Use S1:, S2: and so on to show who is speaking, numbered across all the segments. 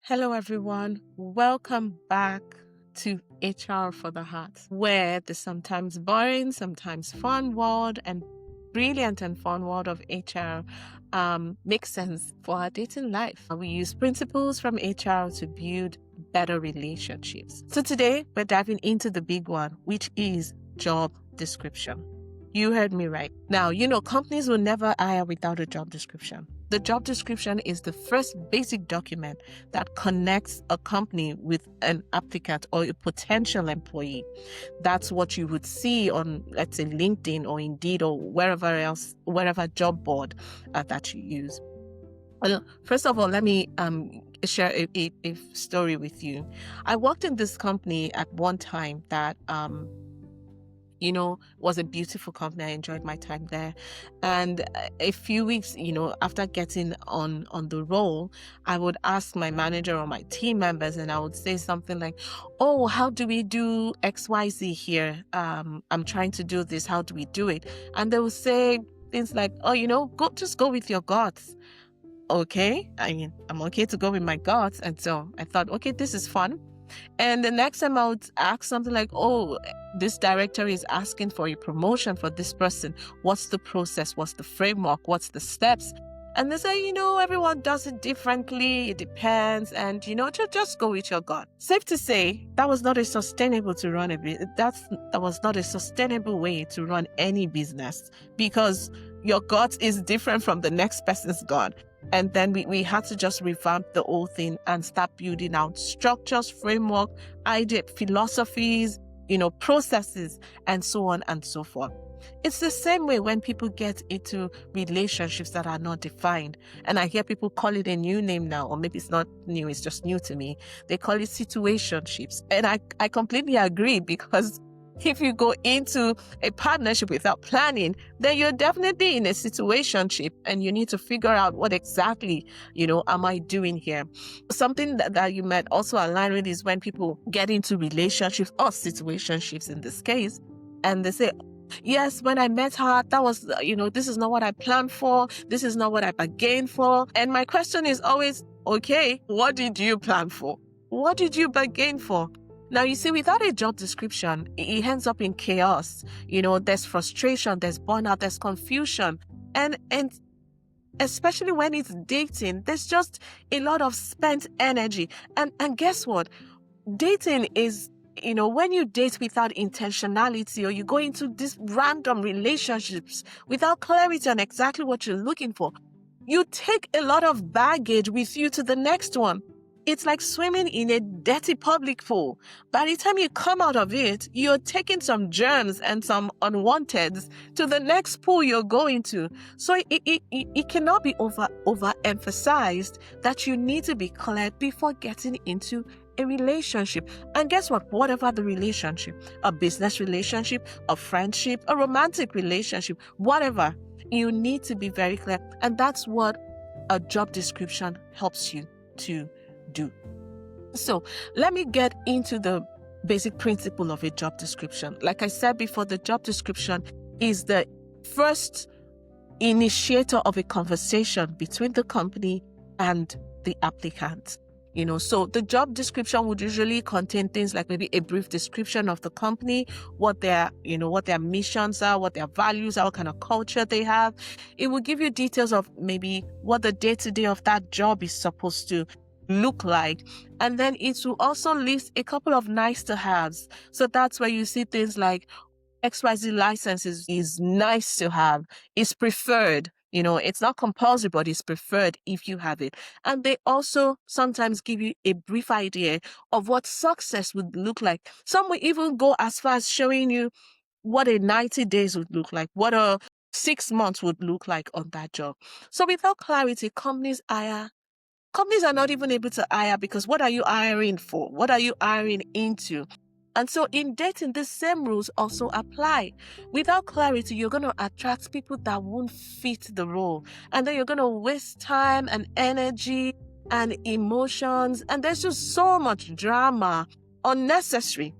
S1: Hello, everyone. Welcome back to HR for the Heart, where the sometimes boring, sometimes fun world and brilliant and fun world of HR makes sense for our dating life. We use principles from HR to build better relationships. So today, we're diving into the big one, which is job description. You heard me right. Now, companies will never hire without a job description. The job description is the first basic document that connects a company with an applicant or a potential employee. That's what you would see on, let's say, LinkedIn or Indeed or wherever job board that you use. Well, first of all, let me share a story with you. I worked in this company at one time that was a beautiful company. I enjoyed my time there. And a few weeks, after getting on the role, I would ask my manager or my team members, and I would say something like, "Oh, how do we do XYZ here? I'm trying to do this. How do we do it?" And they would say things like, "Oh, just go with your guts." Okay. I mean, I'm okay to go with my guts. And so I thought, okay, this is fun. And the next time I would ask something like, "Oh, this director is asking for a promotion for this person. What's the process? What's the framework? What's the steps?" And they say, everyone does it differently. It depends. And, just go with your gut. Safe to say, that was not a sustainable to run a business. That was not a sustainable way to run any business, because your gut is different from the next person's gut. And then we had to just revamp the whole thing and start building out structures, framework, idea, philosophies, processes, and so on and so forth. It's the same way when people get into relationships that are not defined. And I hear people call it a new name now, or maybe it's not new, it's just new to me. They call it situationships. And I completely agree, because if you go into a partnership without planning, then you're definitely in a situationship, and you need to figure out what exactly, am I doing here? Something that you might also align with is when people get into relationships or situationships in this case, and they say, "Yes, when I met her, that was, this is not what I planned for. This is not what I bargained for." And my question is always, okay, what did you plan for? What did you bargain for? Now, you see, without a job description, it ends up in chaos. There's frustration, there's burnout, there's confusion. And especially when it's dating, there's just a lot of spent energy. And guess what? Dating is, when you date without intentionality, or you go into these random relationships without clarity on exactly what you're looking for, you take a lot of baggage with you to the next one. It's like swimming in a dirty public pool. By the time you come out of it, you're taking some germs and some unwanteds to the next pool you're going to. So it cannot be overemphasized that you need to be clear before getting into a relationship. And guess what? Whatever the relationship, a business relationship, a friendship, a romantic relationship, whatever, you need to be very clear. And that's what a job description helps you to do. So let me get into the basic principle of a job description. Like I said before, the job description is the first initiator of a conversation between the company and the applicant. So the job description would usually contain things like maybe a brief description of the company, what their missions are, what their values are, what kind of culture they have. It will give you details of maybe what the day-to-day of that job is supposed to look like. And then it will also list a couple of nice to haves. So that's where you see things like XYZ licenses is nice to have, is preferred. It's not compulsory, but it's preferred if you have it. And they also sometimes give you a brief idea of what success would look like. Some will even go as far as showing you what a 90 days would look like, what a 6 months would look like on that job. So without clarity, companies are not even able to hire, because what are you hiring for? What are you hiring into? And so in dating, the same rules also apply. Without clarity, you're going to attract people that won't fit the role. And then you're going to waste time and energy and emotions. And there's just so much drama, unnecessary.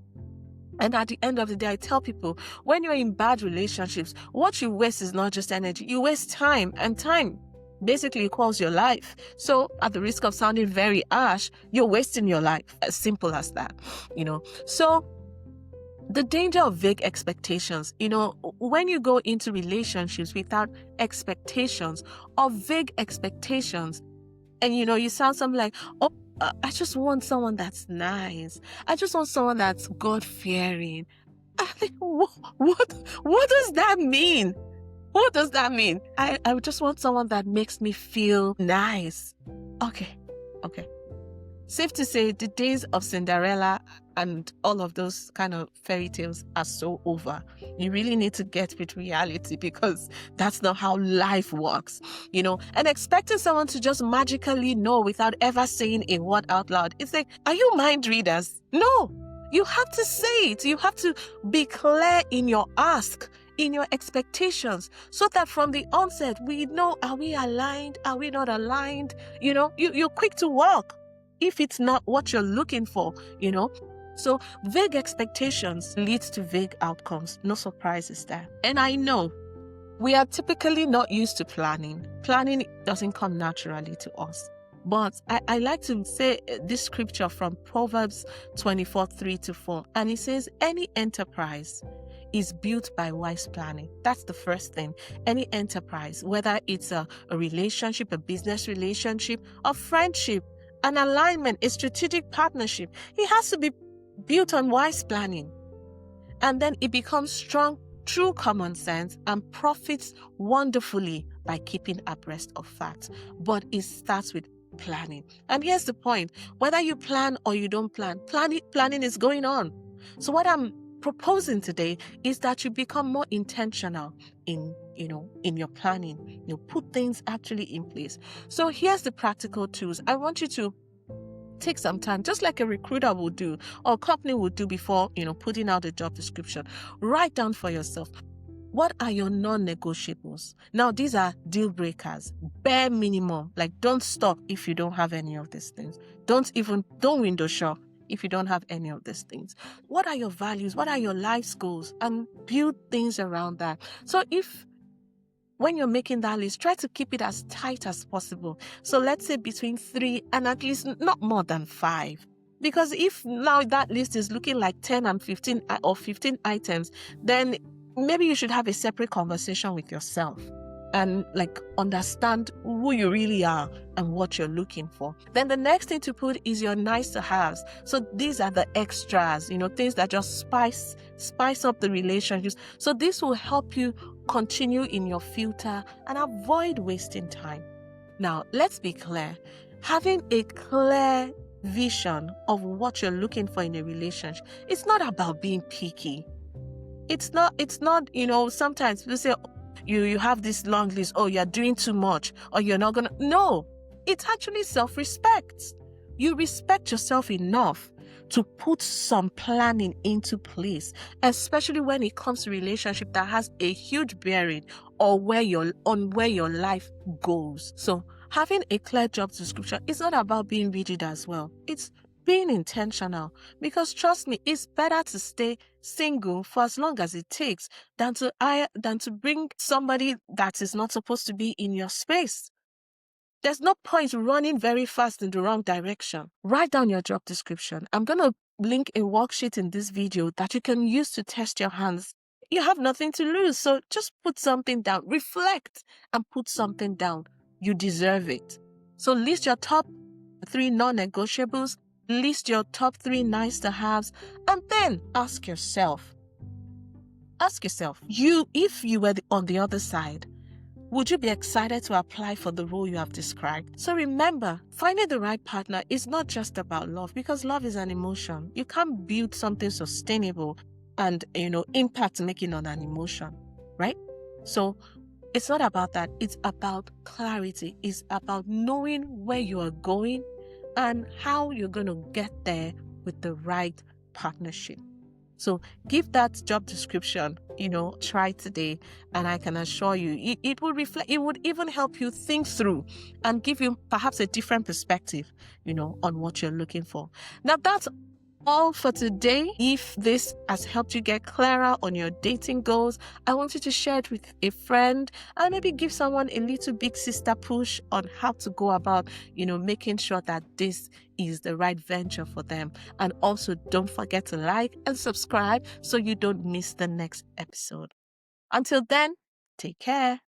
S1: And at the end of the day, I tell people, when you're in bad relationships, what you waste is not just energy. You waste time, and time basically equals your life. So at the risk of sounding very harsh, you're wasting your life. As simple as that, So the danger of vague expectations, when you go into relationships without expectations or vague expectations, and you sound something like, oh, I just want someone that's nice. I just want someone that's God-fearing. I think, what does that mean? What does that mean? I just want someone that makes me feel nice. Okay. Safe to say, the days of Cinderella and all of those kind of fairy tales are so over. You really need to get with reality, because that's not how life works, and expecting someone to just magically know without ever saying a word out loud. It's like, are you mind readers? No, you have to say it. You have to be clear in your ask, in your expectations, so that from the onset we know, are we aligned? Are we not aligned? You're quick to walk if it's not what you're looking for, So vague expectations leads to vague outcomes. No surprises there. And I know we are typically not used to planning. Planning doesn't come naturally to us. But I like to say this scripture from Proverbs 24:3-4. And it says, any enterprise is built by wise planning. That's the first thing. Any enterprise, whether it's a relationship, a business relationship, a friendship, an alignment, a strategic partnership, it has to be built on wise planning. And then it becomes strong through common sense and profits wonderfully by keeping abreast of facts. But it starts with planning. And here's the point. Whether you plan or you don't plan, planning is going on. So what I'm proposing today is that you become more intentional in your planning. Put things actually in place. So here's the practical tools. I want you to take some time, just like a recruiter would do or a company would do before putting out a job description. Write down for yourself, what are your non-negotiables? Now, these are deal breakers, bare minimum. Like, don't stop if you don't have any of these things. Don't window shop if you don't have any of these things. What are your values? What are your life goals? And build things around that. So when you're making that list, try to keep it as tight as possible. So let's say between 3 and at least not more than 5. Because if now that list is looking like 10 and 15 or 15 items, then maybe you should have a separate conversation with yourself and understand who you really are and what you're looking for. Then the next thing to put is your nice to haves. So these are the extras, things that just spice up the relationships. So this will help you continue in your filter and avoid wasting time. Now, let's be clear. Having a clear vision of what you're looking for in a relationship, it's not about being picky. It's not, sometimes people say, you have this long list, oh, you're doing too much, or you're not gonna. No, it's actually self-respect. You respect yourself enough to put some planning into place, especially when it comes to relationship that has a huge bearing on where your life goes. So having a clear job description is not about being rigid as well. It's being intentional, because trust me, it's better to stay single for as long as it takes than to bring somebody that is not supposed to be in your space. There's no point running very fast in the wrong direction. Write down your job description. I'm going to link a worksheet in this video that you can use to test your hands. You have nothing to lose, so just put something down. Reflect and put something down. You deserve it. So list your top 3 non-negotiables, list your top 3 nice to haves, and then ask yourself, if you were on the other side, would you be excited to apply for the role you have described? So remember, finding the right partner is not just about love, because love is an emotion. You can't build something sustainable and, impact making on an emotion, right? So it's not about that. It's about clarity. It's about knowing where you are going and how you're going to get there with the right partnership. So give that job description, try today, and I can assure you it will reflect, it would even help you think through and give you perhaps a different perspective, on what you're looking for. Now, that's all for today. If this has helped you get clearer on your dating goals, I want you to share it with a friend and maybe give someone a little big sister push on how to go about, making sure that this is the right venture for them. And also, don't forget to like and subscribe so you don't miss the next episode. Until then, take care.